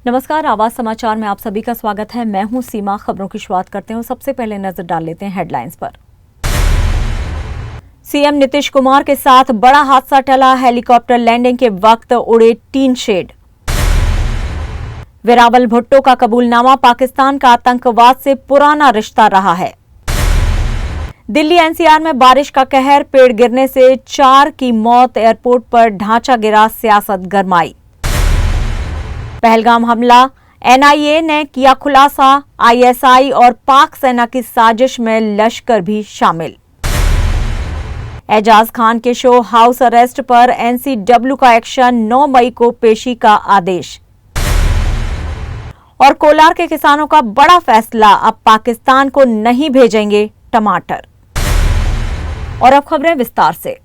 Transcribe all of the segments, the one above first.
नमस्कार, आवाज समाचार में आप सभी का स्वागत है। मैं हूं सीमा। खबरों की शुरुआत करते हैं। सबसे पहले नजर डाल लेते हैं हेडलाइंस पर। सीएम नीतीश कुमार के साथ बड़ा हादसा टला। हेलीकॉप्टर लैंडिंग के वक्त उड़े टीन शेड। वेरावल भुट्टो का कबूलनामा। पाकिस्तान का आतंकवाद से पुराना रिश्ता रहा है। दिल्ली एनसीआर में बारिश का कहर। पेड़ गिरने से 4 की मौत। एयरपोर्ट पर ढांचा गिरा। सियासत गरमाई। पहलगाम हमला। एनआईए ने किया खुलासा। आईएसआई और पाक सेना की साजिश में लश्कर भी शामिल। एजाज खान के शो हाउस अरेस्ट पर एनसीडब्ल्यू का एक्शन। 9 मई को पेशी का आदेश। और कोलार के किसानों का बड़ा फैसला। अब पाकिस्तान को नहीं भेजेंगे टमाटर। और अब खबरें विस्तार से।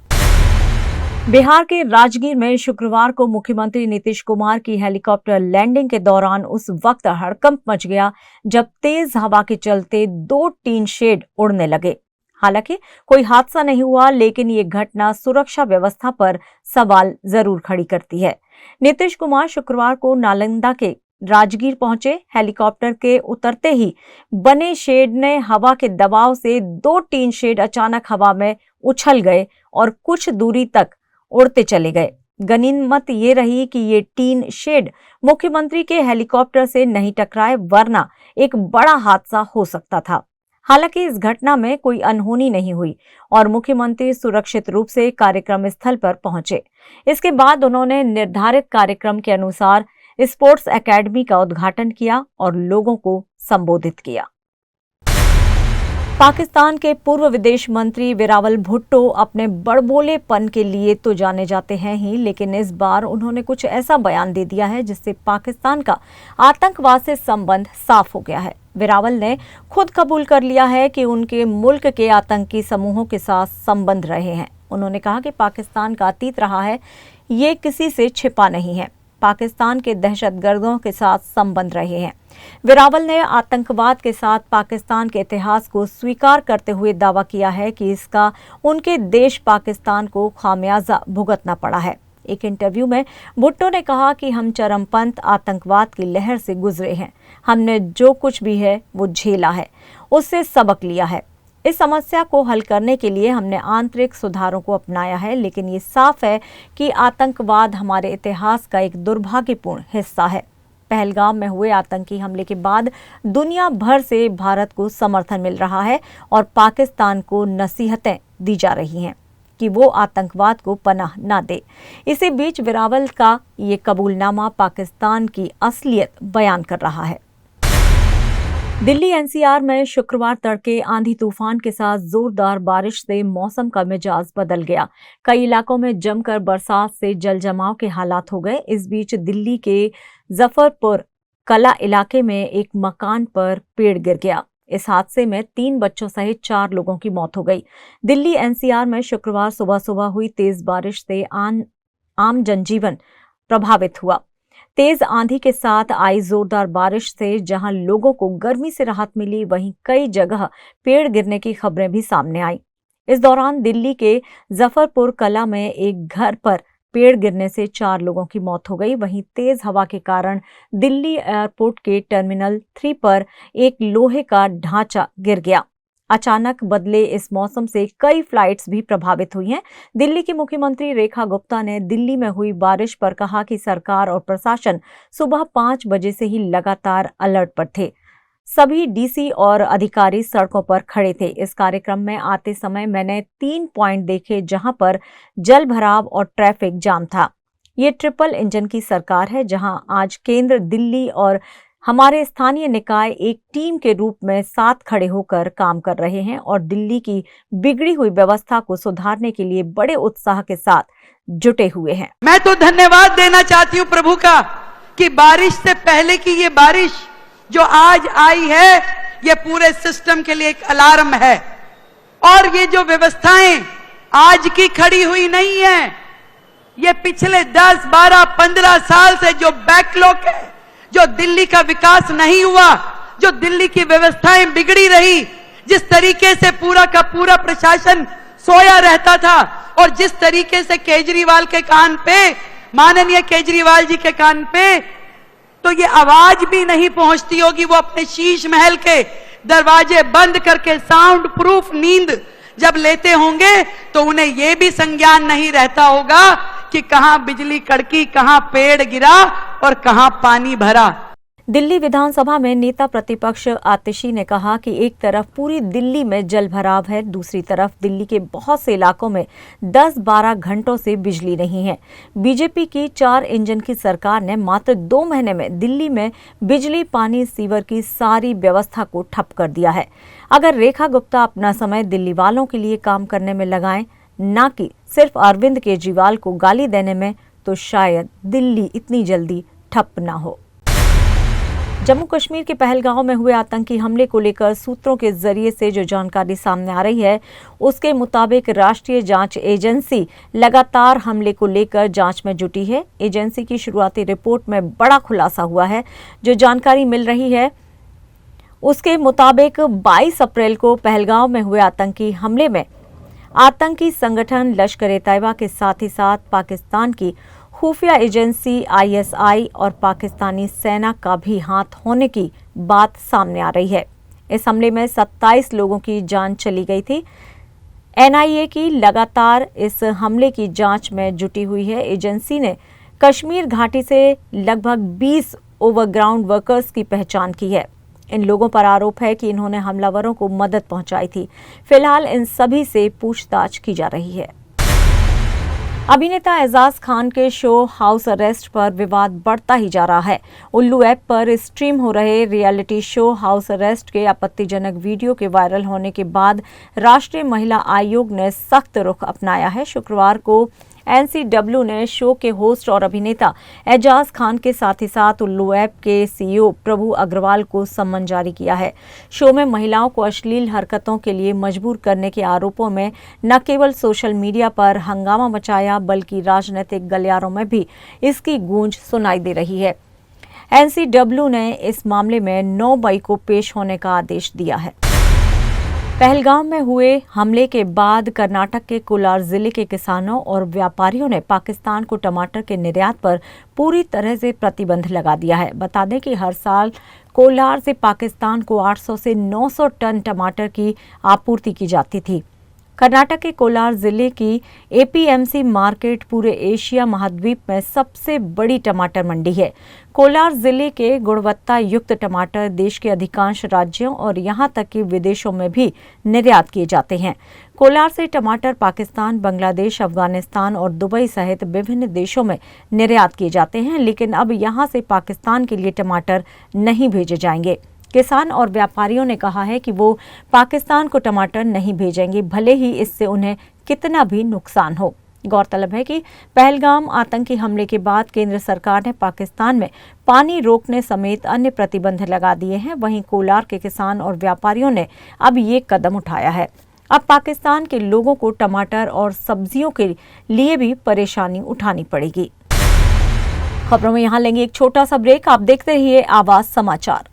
बिहार के राजगीर में शुक्रवार को मुख्यमंत्री नीतीश कुमार की हेलीकॉप्टर लैंडिंग के दौरान उस वक्त हड़कंप मच गया जब तेज हवा के चलते 2 टीन शेड उड़ने लगे। हालांकि कोई हादसा नहीं हुआ, लेकिन ये घटना सुरक्षा व्यवस्था पर सवाल जरूर खड़ी करती है। नीतीश कुमार शुक्रवार को नालंदा के राजगीर पहुंचे। हेलीकॉप्टर के उतरते ही बने शेड ने हवा के दबाव से 2 टीन शेड अचानक हवा में उछल गए और कुछ दूरी तक उड़ते चले गए। गनीमत ये रही कि ये टीन शेड मुख्यमंत्री के हेलीकॉप्टर से नहीं टकराए, वरना एक बड़ा हादसा हो सकता था। हालांकि इस घटना में कोई अनहोनी नहीं हुई और मुख्यमंत्री सुरक्षित रूप से कार्यक्रम स्थल पर पहुंचे। इसके बाद उन्होंने निर्धारित कार्यक्रम के अनुसार स्पोर्ट्स एकेडमी का उद्घाटन किया और लोगों को संबोधित किया। पाकिस्तान के पूर्व विदेश मंत्री वेरावल भुट्टो अपने बड़बोलेपन के लिए तो जाने जाते हैं ही, लेकिन इस बार उन्होंने कुछ ऐसा बयान दे दिया है जिससे पाकिस्तान का आतंकवाद से संबंध साफ हो गया है। वेरावल ने खुद कबूल कर लिया है कि उनके मुल्क के आतंकी समूहों के साथ संबंध रहे हैं। उन्होंने कहा कि पाकिस्तान का अतीत रहा है, ये किसी से छिपा नहीं है। पाकिस्तान के दहशतगर्दों के साथ संबंध रहे हैं। वेरावल ने आतंकवाद के साथ पाकिस्तान के इतिहास को स्वीकार करते हुए दावा किया है कि इसका उनके देश पाकिस्तान को खामियाजा भुगतना पड़ा है। एक इंटरव्यू में भुट्टो ने कहा कि हम चरमपंथ आतंकवाद की लहर से गुजरे हैं। हमने जो कुछ भी है वो झेला है, उससे सबक लिया है। इस समस्या को हल करने के लिए हमने आंतरिक सुधारों को अपनाया है, लेकिन ये साफ है कि आतंकवाद हमारे इतिहास का एक दुर्भाग्यपूर्ण हिस्सा है। पहलगाम में हुए आतंकी हमले के बाद दुनिया भर से भारत को समर्थन मिल रहा है और पाकिस्तान को नसीहतें दी जा रही हैं कि वो आतंकवाद को पनाह न दे। इसी बीच वेरावल का ये कबूलनामा पाकिस्तान की असलियत बयान कर रहा है। दिल्ली एनसीआर में शुक्रवार तड़के आंधी तूफान के साथ जोरदार बारिश से मौसम का मिजाज बदल गया। कई इलाकों में जमकर बरसात से जल जमाव के हालात हो गए। इस बीच दिल्ली के जफरपुर कला इलाके में एक मकान पर पेड़ गिर गया। इस हादसे में 3 बच्चों सहित 4 लोगों की मौत हो गई। दिल्ली एनसीआर में शुक्रवार सुबह सुबह हुई तेज बारिश से आम जनजीवन प्रभावित हुआ। तेज आंधी के साथ आई जोरदार बारिश से जहां लोगों को गर्मी से राहत मिली, वहीं कई जगह पेड़ गिरने की खबरें भी सामने आई। इस दौरान दिल्ली के जफरपुर कला में एक घर पर पेड़ गिरने से 4 लोगों की मौत हो गई। वहीं तेज हवा के कारण दिल्ली एयरपोर्ट के टर्मिनल 3 पर एक लोहे का ढांचा गिर गया। अचानक बदले इस मौसम से कई फ्लाइट्स भी प्रभावित हुई हैं। दिल्ली की मुख्यमंत्री रेखा गुप्ता ने दिल्ली में हुई बारिश पर कहा कि सरकार और प्रशासन सुबह 5 बजे से ही लगातार अलर्ट पर थे। सभी डीसी और अधिकारी सड़कों पर खड़े थे। इस कार्यक्रम में आते समय मैंने 3 पॉइंट देखे जहां पर जल भराव और ट्रैफिक जाम था। ये ट्रिपल इंजन की सरकार है, जहां आज केंद्र, दिल्ली और हमारे स्थानीय निकाय एक टीम के रूप में साथ खड़े होकर काम कर रहे हैं और दिल्ली की बिगड़ी हुई व्यवस्था को सुधारने के लिए बड़े उत्साह के साथ जुटे हुए हैं। मैं तो धन्यवाद देना चाहती हूँ प्रभु का कि बारिश से पहले की ये बारिश जो आज आई है, ये पूरे सिस्टम के लिए एक अलार्म है। और ये जो व्यवस्थाएं आज की खड़ी हुई नहीं है, ये पिछले 10, 12, 15 साल से जो बैकलॉग है, जो दिल्ली का विकास नहीं हुआ, जो दिल्ली की व्यवस्थाएं बिगड़ी रही, जिस तरीके से पूरा का पूरा प्रशासन सोया रहता था और जिस तरीके से केजरीवाल के कान पे, माननीय केजरीवाल जी के कान पे तो ये आवाज भी नहीं पहुंचती होगी। वो अपने शीश महल के दरवाजे बंद करके साउंड प्रूफ नींद जब लेते होंगे तो उन्हें यह भी संज्ञान नहीं रहता होगा कि कहां बिजली कड़की, कहां पेड़ गिरा और कहां पानी भरा। दिल्ली विधानसभा में नेता प्रतिपक्ष आतिशी ने कहा कि एक तरफ पूरी दिल्ली में जल भराव है, दूसरी तरफ दिल्ली के बहुत से इलाकों में 10-12 घंटों से बिजली नहीं है। बीजेपी की 4 इंजन की सरकार ने मात्र 2 महीने में दिल्ली में बिजली, पानी, सीवर की सारी व्यवस्था को ठप कर दिया है। अगर रेखा गुप्ता अपना समय दिल्ली वालों के लिए काम करने में लगाएं, न कि सिर्फ अरविंद केजरीवाल को गाली देने में, तो शायद दिल्ली इतनी जल्दी ठप न हो। जम्मू कश्मीर के पहलगांव में हुए आतंकी हमले को लेकर सूत्रों के जरिए से जो जानकारी सामने आ रही है, उसके मुताबिक राष्ट्रीय जांच एजेंसी लगातार हमले को लेकर जांच में जुटी है। एजेंसी की शुरुआती रिपोर्ट में बड़ा खुलासा हुआ है। जो जानकारी मिल रही है उसके मुताबिक 22 अप्रैल को पहलगांव में हुए आतंकी हमले में आतंकी संगठन लश्कर-ए-तैयबा के साथ ही साथ पाकिस्तान की खुफिया एजेंसी ISI और पाकिस्तानी सेना का भी हाथ होने की बात सामने आ रही है। इस हमले में 27 लोगों की जान चली गई थी। NIA की लगातार इस हमले की जांच में जुटी हुई है। एजेंसी ने कश्मीर घाटी से लगभग 20 ओवरग्राउंड वर्कर्स की पहचान की है। इन लोगों पर आरोप है कि इन्होंने हमलावरों को मदद पहुंचाई थी। फिलहाल इन सभी से पूछताछ की जा रही है। अभिनेता एजाज खान के शो हाउस अरेस्ट पर विवाद बढ़ता ही जा रहा है। उल्लू ऐप पर स्ट्रीम हो रहे रियलिटी शो हाउस अरेस्ट के आपत्तिजनक वीडियो के वायरल होने के बाद राष्ट्रीय महिला आयोग ने सख्त रुख अपनाया है। शुक्रवार को NCW ने शो के होस्ट और अभिनेता एजाज खान के साथ ही साथ उल्लू ऐप के CEO प्रभु अग्रवाल को सम्मन जारी किया है। शो में महिलाओं को अश्लील हरकतों के लिए मजबूर करने के आरोपों में न केवल सोशल मीडिया पर हंगामा मचाया, बल्कि राजनीतिक गलियारों में भी इसकी गूंज सुनाई दे रही है। NCW ने इस मामले में 9 मई को पेश होने का आदेश दिया है। पहलगाम में हुए हमले के बाद कर्नाटक के कोलार जिले के किसानों और व्यापारियों ने पाकिस्तान को टमाटर के निर्यात पर पूरी तरह से प्रतिबंध लगा दिया है। बता दें कि हर साल कोलार से पाकिस्तान को 800 से 900 टन टमाटर की आपूर्ति की जाती थी। कर्नाटक के कोलार जिले की APMC मार्केट पूरे एशिया महाद्वीप में सबसे बड़ी टमाटर मंडी है। कोलार जिले के गुणवत्ता युक्त टमाटर देश के अधिकांश राज्यों और यहां तक कि विदेशों में भी निर्यात किए जाते हैं। कोलार से टमाटर पाकिस्तान, बांग्लादेश, अफगानिस्तान और दुबई सहित विभिन्न देशों में निर्यात किए जाते हैं, लेकिन अब यहां से पाकिस्तान के लिए टमाटर नहीं भेजे जाएंगे। किसान और व्यापारियों ने कहा है कि वो पाकिस्तान को टमाटर नहीं भेजेंगे, भले ही इससे उन्हें कितना भी नुकसान हो। गौरतलब है कि पहलगाम आतंकी हमले के बाद केंद्र सरकार ने पाकिस्तान में पानी रोकने समेत अन्य प्रतिबंध लगा दिए हैं। वहीं कोलार के किसान और व्यापारियों ने अब ये कदम उठाया है। अब पाकिस्तान के लोगों को टमाटर और सब्जियों के लिए भी परेशानी उठानी पड़ेगी। खबरों में यहाँ लेंगे एक छोटा सा ब्रेक। आप देखते रहिए आवाज समाचार।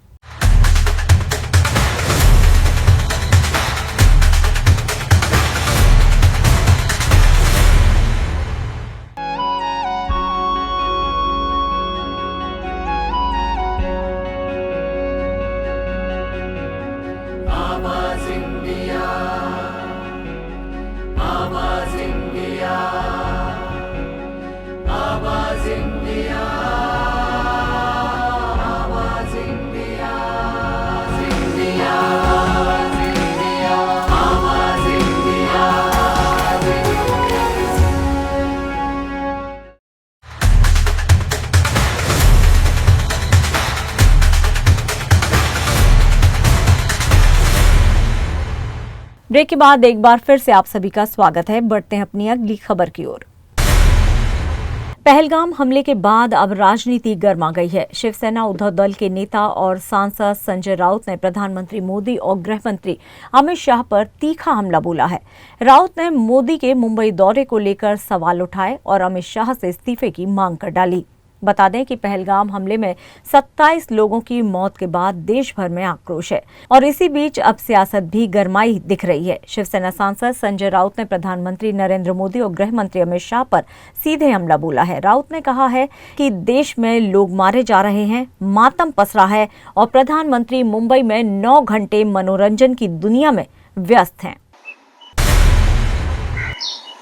ब्रेक के बाद एक बार फिर से आप सभी का स्वागत है। बढ़ते हैं अपनी अगली खबर की ओर। पहलगाम हमले के बाद अब राजनीति गर्मा गई है। शिवसेना उद्धव दल के नेता और सांसद संजय राउत ने प्रधानमंत्री मोदी और गृह मंत्री अमित शाह पर तीखा हमला बोला है। राउत ने मोदी के मुंबई दौरे को लेकर सवाल उठाए और अमित शाह से इस्तीफे की मांग कर डाली। बता दें कि पहलगाम हमले में 27 लोगों की मौत के बाद देश भर में आक्रोश है और इसी बीच अब सियासत भी गरमाई दिख रही है। शिवसेना सांसद संजय राउत ने प्रधानमंत्री नरेंद्र मोदी और गृह मंत्री अमित शाह पर सीधे हमला बोला है। राउत ने कहा है कि देश में लोग मारे जा रहे हैं, मातम पसरा है और प्रधानमंत्री मुंबई में 9 घंटे मनोरंजन की दुनिया में व्यस्त हैं।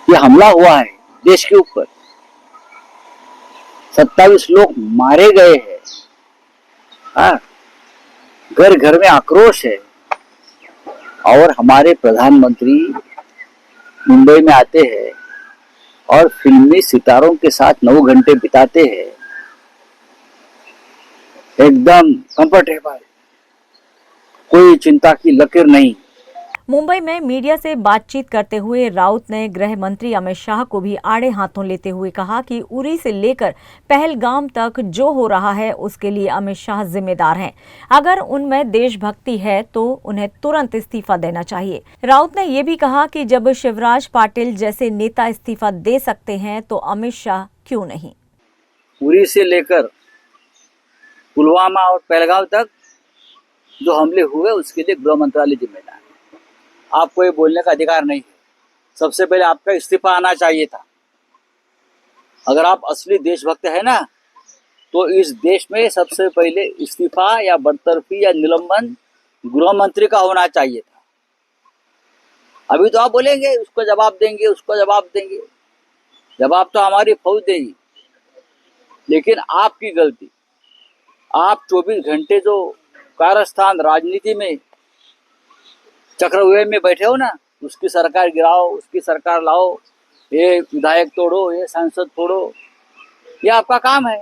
ये हमला हुआ है देश के ऊपर, 27 लोग मारे गए हैं। घर घर में आक्रोश है और हमारे प्रधानमंत्री मुंबई में आते हैं और फिल्मी सितारों के साथ 9 घंटे बिताते हैं, एकदम कंफर्टेबल, कोई चिंता की लकीर नहीं। मुंबई में मीडिया से बातचीत करते हुए राउत ने गृह मंत्री अमित शाह को भी आड़े हाथों लेते हुए कहा कि उरी से लेकर पहलगाम तक जो हो रहा है उसके लिए अमित शाह जिम्मेदार हैं। अगर उनमें देशभक्ति है तो उन्हें तुरंत इस्तीफा देना चाहिए। राउत ने ये भी कहा कि जब शिवराज पाटिल जैसे नेता इस्तीफा दे सकते हैं तो अमित शाह क्यों नहीं। उरी से लेकर पुलवामा और पहलगाम तक जो हमले हुए उसके लिए गृह मंत्रालय जिम्मेदार है। आपको ये बोलने का अधिकार नहीं है। सबसे पहले आपका इस्तीफा आना चाहिए था। अगर आप असली देशभक्त है ना तो इस देश में सबसे पहले इस्तीफा या बरतरफी या निलंबन गृह मंत्री का होना चाहिए था। अभी तो आप बोलेंगे उसको जवाब देंगे, उसको जवाब देंगे, जवाब तो हमारी फौज देगी। लेकिन आपकी गलती, आप 24 घंटे जो कारस्थान राजनीति में चक्रव्यूह में बैठे हो ना, उसकी सरकार गिराओ, उसकी सरकार लाओ, ये विधायक तोड़ो, ये सांसद तोड़ो, ये आपका काम है।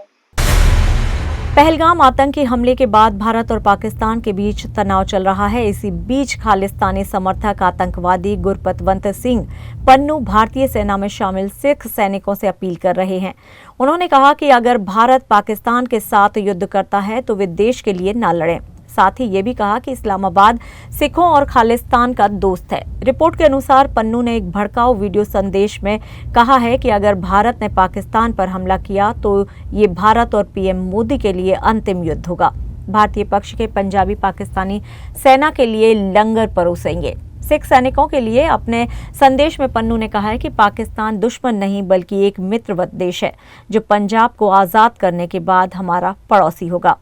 पहलगाम आतंकी हमले के बाद भारत और पाकिस्तान के बीच तनाव चल रहा है। इसी बीच खालिस्तानी समर्थक आतंकवादी गुरपतवंत सिंह पन्नू भारतीय सेना में शामिल सिख सैनिकों से अपील कर रहे हैं। उन्होंने कहा कि अगर भारत पाकिस्तान के साथ युद्ध करता है तो वे देश के लिए न लड़ें। साथ ही ये भी कहा कि इस्लामाबाद सिखों और खालिस्तान का दोस्त है। रिपोर्ट के अनुसार पन्नू ने एक भड़काऊ वीडियो संदेश में कहा है कि अगर भारत ने पाकिस्तान पर हमला किया तो ये भारत और पीएम मोदी के लिए अंतिम युद्ध होगा। भारतीय पक्ष के पंजाबी पाकिस्तानी सेना के लिए लंगर परोसेंगे। सिख सैनिकों के लिए अपने संदेश में पन्नू ने कहा है कि पाकिस्तान दुश्मन नहीं बल्कि एक मित्रवत देश है जो पंजाब को आजाद करने के बाद हमारा पड़ोसी होगा।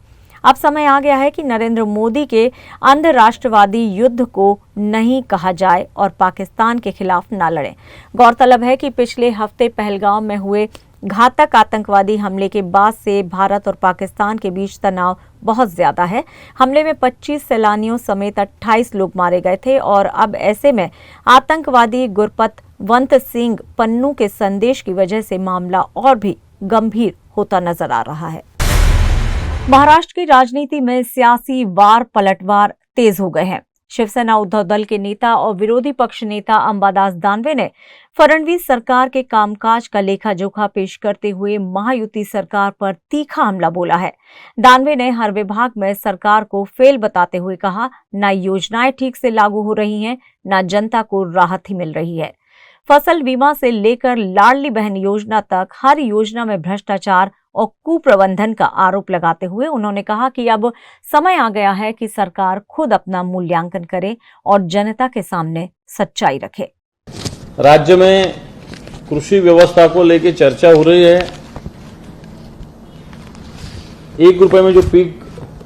अब समय आ गया है कि नरेंद्र मोदी के अंध राष्ट्रवादी युद्ध को नहीं कहा जाए और पाकिस्तान के खिलाफ न लड़ें। गौरतलब है कि पिछले हफ्ते पहलगाम में हुए घातक आतंकवादी हमले के बाद से भारत और पाकिस्तान के बीच तनाव बहुत ज्यादा है। हमले में 25 सैलानियों समेत 28 लोग मारे गए थे और अब ऐसे में आतंकवादी गुरपतवंत सिंह पन्नू के संदेश की वजह से मामला और भी गंभीर होता नजर आ रहा है। महाराष्ट्र की राजनीति में सियासी वार पलटवार तेज हो गए हैं। शिवसेना उद्धव दल के नेता और विरोधी पक्ष नेता अंबादास दानवे ने फडणवीस सरकार के कामकाज का लेखा जोखा पेश करते हुए महायुति सरकार पर तीखा हमला बोला है। दानवे ने हर विभाग में सरकार को फेल बताते हुए कहा, न योजनाएं ठीक से लागू हो रही हैं, न जनता को राहत ही मिल रही है। फसल बीमा से लेकर लाडली बहन योजना तक हर योजना में भ्रष्टाचार और कुप्रबंधन का आरोप लगाते हुए उन्होंने कहा कि अब समय आ गया है कि सरकार खुद अपना मूल्यांकन करे और जनता के सामने सच्चाई रखे। राज्य में कृषि व्यवस्था को लेकर चर्चा हो रही है। 1 रुपए में जो पीक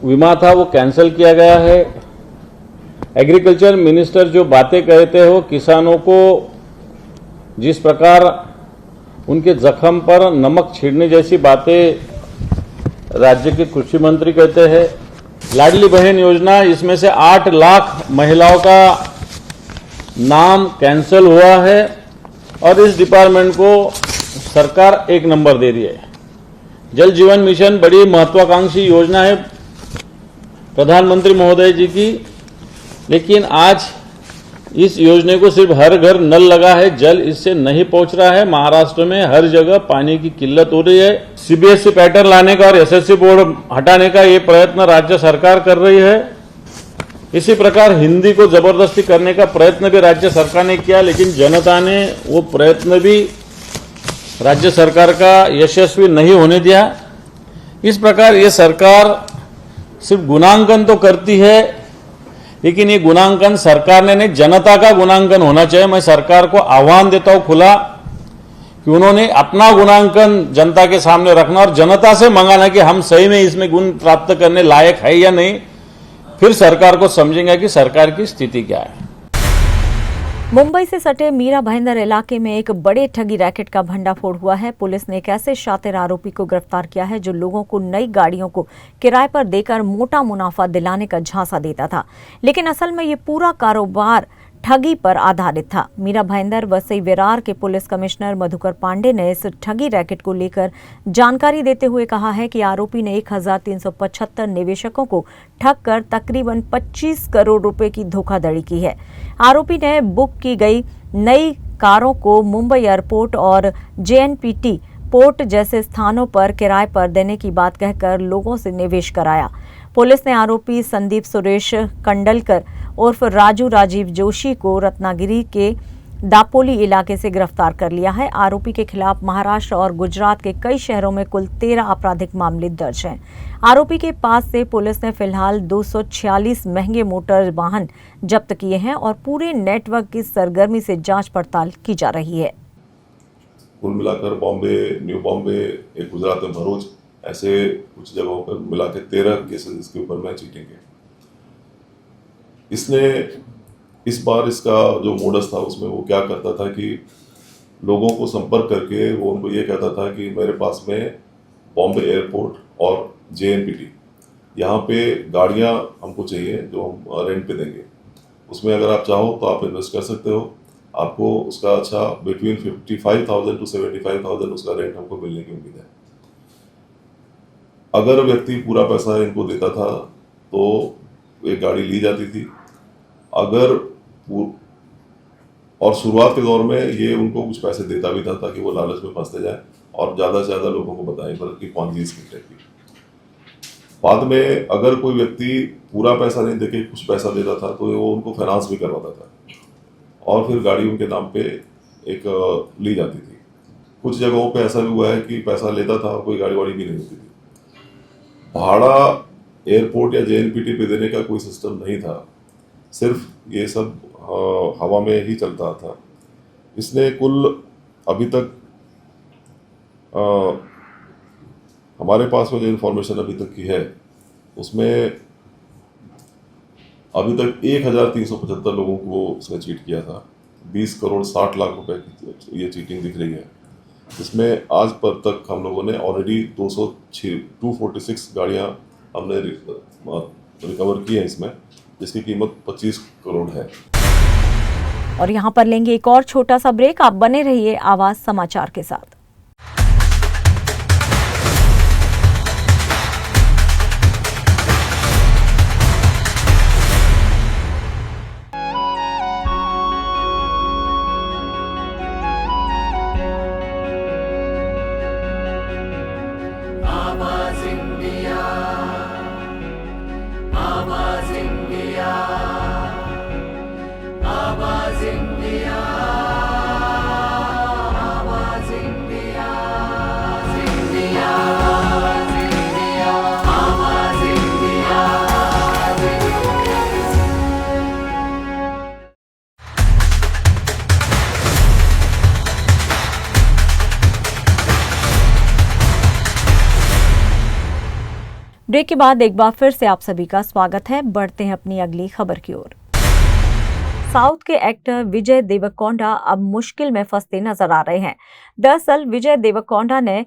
बीमा था वो कैंसिल किया गया है। एग्रीकल्चर मिनिस्टर जो बातें कहते हो, किसानों को जिस प्रकार उनके जख्म पर नमक छिड़ने जैसी बातें राज्य के कृषि मंत्री कहते हैं। लाडली बहन योजना, इसमें से 8 लाख महिलाओं का नाम कैंसिल हुआ है और इस डिपार्टमेंट को सरकार 1 नंबर दे रही है। जल जीवन मिशन बड़ी महत्वाकांक्षी योजना है प्रधानमंत्री महोदय जी की, लेकिन आज इस योजना को सिर्फ हर घर नल लगा है, जल इससे नहीं पहुंच रहा है। महाराष्ट्र में हर जगह पानी की किल्लत हो रही है। सीबीएसई पैटर्न लाने का और एसएससी बोर्ड हटाने का ये प्रयत्न राज्य सरकार कर रही है। इसी प्रकार हिंदी को जबरदस्ती करने का प्रयत्न भी राज्य सरकार ने किया, लेकिन जनता ने वो प्रयत्न भी राज्य सरकार का यशस्वी नहीं होने दिया। इस प्रकार ये सरकार सिर्फ गुणांकन तो करती है, लेकिन ये गुणांकन सरकार ने नहीं, जनता का गुणांकन होना चाहिए। मैं सरकार को आह्वान देता हूं खुला कि उन्होंने अपना गुणांकन जनता के सामने रखना और जनता से मंगाना कि हम सही में इसमें गुण प्राप्त करने लायक है या नहीं, फिर सरकार को समझेंगे कि सरकार की स्थिति क्या है। मुंबई से सटे मीरा भाईंदर इलाके में एक बड़े ठगी रैकेट का भंडाफोड़ हुआ है। पुलिस ने एक ऐसे शातिर आरोपी को गिरफ्तार किया है जो लोगों को नई गाड़ियों को किराए पर देकर मोटा मुनाफा दिलाने का झांसा देता था, लेकिन असल में ये पूरा कारोबार ठगी पर आधारित था। मीरा भाईंदर वसई विरार के पुलिस कमिश्नर मधुकर पांडे ने इस ठगी रैकेट को लेकर जानकारी देते हुए कहा है कि आरोपी ने 1375 निवेशकों को ठग कर तकरीबन 25 करोड़ रुपए की धोखाधड़ी की है। आरोपी ने बुक की गई नई कारों को मुंबई एयरपोर्ट और JNPT पोर्ट जैसे स्थानों पर किराए पर देने की बात कहकर लोगों से निवेश कराया। पुलिस ने आरोपी संदीप सुरेश कंडलकर उर्फ राजू राजीव जोशी को रत्नागिरी के दापोली इलाके से गिरफ्तार कर लिया है। आरोपी के खिलाफ महाराष्ट्र और गुजरात के कई शहरों में कुल 13 आपराधिक मामले दर्ज हैं। आरोपी के पास से पुलिस ने फिलहाल 246 महंगे मोटर वाहन जब्त किए हैं और पूरे नेटवर्क की सरगर्मी से जांच पड़ताल की जा रही है। कुल मिलाकर बॉम्बे, न्यू बॉम्बे, एक गुजरात में भरूच, ऐसे कुछ जगहों पर मिला के 13 केसेस इसके ऊपर में चीटिंग के। इसने इस बार इसका जो मोडस था उसमें वो क्या करता था कि लोगों को संपर्क करके वो उनको ये कहता था कि मेरे पास में बॉम्बे एयरपोर्ट और JNPT यहाँ पे गाड़ियाँ हमको चाहिए जो हम रेंट पे देंगे, उसमें अगर आप चाहो तो आप इन्वेस्ट कर सकते हो, आपको उसका अच्छा बिटवीन 55,000 to 75,000 उसका रेंट हमको मिलने की उम्मीद है। अगर व्यक्ति पूरा पैसा इनको देता था तो एक गाड़ी ली जाती थी। और शुरुआत के दौर में ये उनको कुछ पैसे देता भी था ताकि वो लालच में फंसते जाए और ज़्यादा से ज़्यादा लोगों को बताएं बल्कि पॉन्जी स्कीम टाइप की। बाद में अगर कोई व्यक्ति पूरा पैसा नहीं देके कुछ पैसा देता था तो वो उनको फाइनेंस भी करवाता था और फिर गाड़ी उनके नाम पे एक ली जाती थी। कुछ जगहों पे ऐसा भी हुआ है कि पैसा लेता था और कोई गाड़ी वाड़ी भी नहीं होती थी। भाड़ा एयरपोर्ट या JNPT पे देने का कोई सिस्टम नहीं था, सिर्फ ये सब हवा में ही चलता था। इसने कुल अभी तक हमारे पास में जो इन्फॉर्मेशन अभी तक की है उसमें अभी तक 1375 लोगों को उसने चीट किया था। 20 करोड़ 60 लाख रुपए की ये चीटिंग दिख रही है। इसमें आज पर तक हम लोगों ने ऑलरेडी 246 गाड़ियाँ हमने रिकवर की हैं इसमें, जिसकी कीमत 25 करोड़ है। और यहाँ पर लेंगे एक और छोटा सा ब्रेक। आप बने रहिए आवाज समाचार के साथ। ब्रेक के बाद एक बार फिर से आप सभी का स्वागत है। बढ़ते हैं अपनी अगली खबर की ओर। साउथ के एक्टर विजय देवरकोंडा अब मुश्किल में फंसते नजर आ रहे हैं। दरअसल विजय देवरकोंडा ने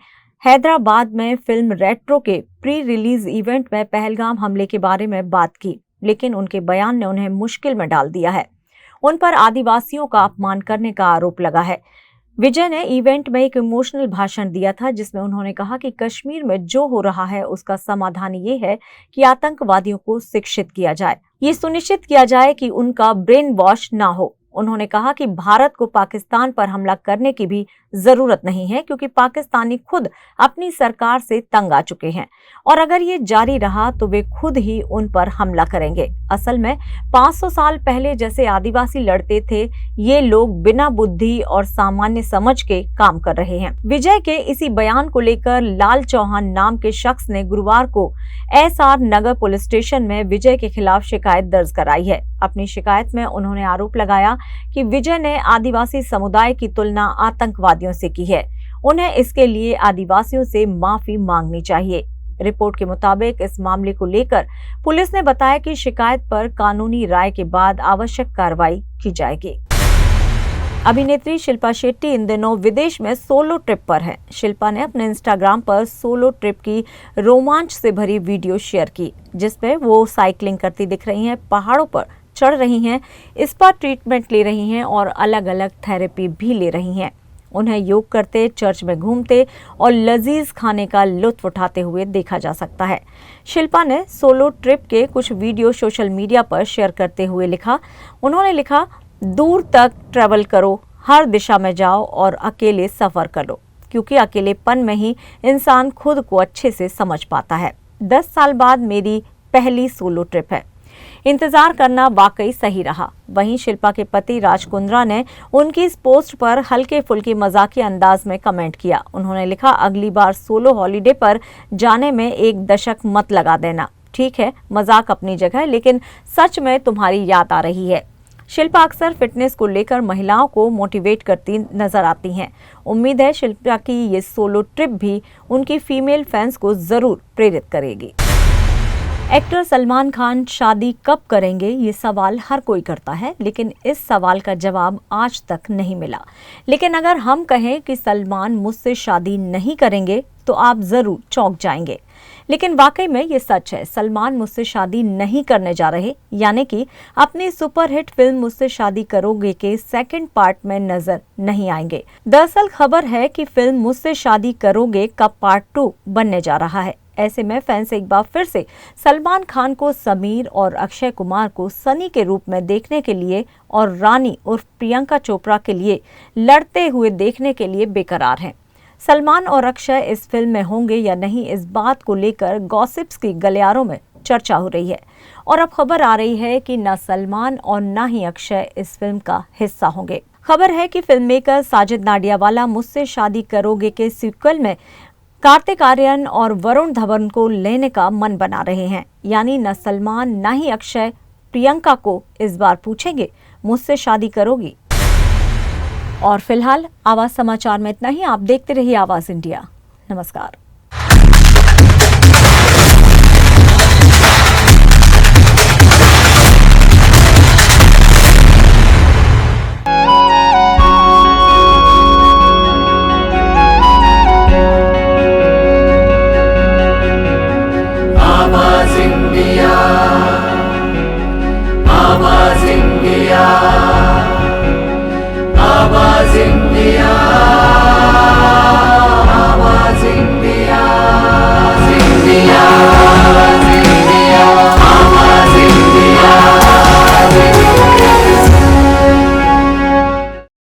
हैदराबाद में फिल्म रेट्रो के प्री रिलीज इवेंट में पहलगाम हमले के बारे में बात की, लेकिन उनके बयान ने उन्हें मुश्किल में डाल दिया है। उन पर आदिवासियों का अपमान करने का आरोप लगा है। विजय ने इवेंट में एक इमोशनल भाषण दिया था जिसमें उन्होंने कहा कि कश्मीर में जो हो रहा है उसका समाधान ये है कि आतंकवादियों को शिक्षित किया जाए, ये सुनिश्चित किया जाए कि उनका ब्रेन वॉश ना हो। उन्होंने कहा कि भारत को पाकिस्तान पर हमला करने की भी जरूरत नहीं है, क्योंकि पाकिस्तानी खुद अपनी सरकार से तंग आ चुके हैं और अगर ये जारी रहा तो वे खुद ही उन पर हमला करेंगे। असल में 500 साल पहले जैसे आदिवासी लड़ते थे, ये लोग बिना बुद्धि और सामान्य समझ के काम कर रहे हैं। विजय के इसी बयान को लेकर लाल चौहान नाम के शख्स ने गुरुवार को एसआर नगर पुलिस स्टेशन में विजय के खिलाफ शिकायत दर्ज कराई है। अपनी शिकायत में उन्होंने आरोप लगाया कि विजय ने आदिवासी समुदाय की तुलना आतंकवादियों से की है। उन्हें इसके लिए आदिवासियों से माफी मांगनी चाहिए। रिपोर्ट के मुताबिक इस मामले को लेकर पुलिस ने बताया कि शिकायत पर कानूनी राय के बाद आवश्यक कार्रवाई की जाएगी। अभिनेत्री शिल्पा शेट्टी इन दिनों विदेश में सोलो ट्रिप पर है। शिल्पा ने अपने इंस्टाग्राम पर सोलो ट्रिप की रोमांच से भरी वीडियो शेयर की, जिसमें वो साइकिलिंग करती दिख रही हैं, पहाड़ों पर चढ़ रही हैं, स्पा ट्रीटमेंट ले रही हैं और अलग अलग थेरेपी भी ले रही हैं। उन्हें योग करते, चर्च में घूमते और लजीज खाने का लुत्फ उठाते हुए देखा जा सकता है। शिल्पा ने सोलो ट्रिप के कुछ वीडियो सोशल मीडिया पर शेयर करते हुए उन्होंने लिखा, दूर तक ट्रैवल करो, हर दिशा में जाओ और अकेले सफर करो, क्योंकि अकेलेपन में ही इंसान खुद को अच्छे से समझ पाता है। 10 साल बाद मेरी पहली सोलो ट्रिप है। इंतजार करना वाकई सही रहा। वहीं शिल्पा के पति राज कुंद्रा ने उनकी इस पोस्ट पर हल्के फुल्के मजाकिया अंदाज में कमेंट किया। उन्होंने लिखा, अगली बार सोलो हॉलिडे पर जाने में 1 दशक मत लगा देना। ठीक है, मजाक अपनी जगह, लेकिन सच में तुम्हारी याद आ रही है। शिल्पा अक्सर फिटनेस को लेकर महिलाओं को मोटिवेट करती नजर आती हैं। उम्मीद है शिल्पा की ये सोलो ट्रिप भी उनकी फीमेल फैंस को जरूर प्रेरित करेगी। एक्टर सलमान खान शादी कब करेंगे, ये सवाल हर कोई करता है, लेकिन इस सवाल का जवाब आज तक नहीं मिला। लेकिन अगर हम कहें कि सलमान मुझसे शादी नहीं करेंगे तो आप जरूर चौंक जाएंगे। लेकिन वाकई में ये सच है, सलमान मुझसे शादी नहीं करने जा रहे, यानी कि अपनी सुपरहिट फिल्म मुझसे शादी करोगे के सेकंड पार्ट में नजर नहीं आएंगे। दरअसल खबर है कि फिल्म मुझसे शादी करोगे का पार्ट 2 बनने जा रहा है। ऐसे में फैंस एक बार फिर से सलमान खान को समीर और अक्षय कुमार को सनी के रूप में देखने के लिए और रानी उर्फ प्रियंका चोपड़ा के लिए लड़ते हुए देखने के लिए बेकरार हैं। सलमान और अक्षय इस फिल्म में होंगे या नहीं, इस बात को लेकर गॉसिप्स की गलियारों में चर्चा हो रही है और अब खबर आ रही है कि न सलमान और न ही अक्षय इस फिल्म का हिस्सा होंगे। खबर है कि फिल्म मेकर साजिद नाडियावाला मुझसे शादी करोगे के सीक्वल में कार्तिक आर्यन और वरुण धवन को लेने का मन बना रहे हैं। यानी न सलमान न ही अक्षय प्रियंका को इस बार पूछेंगे, मुझसे शादी करोगी। और फिलहाल आवाज समाचार में इतना ही। आप देखते रहिए आवाज इंडिया। नमस्कार।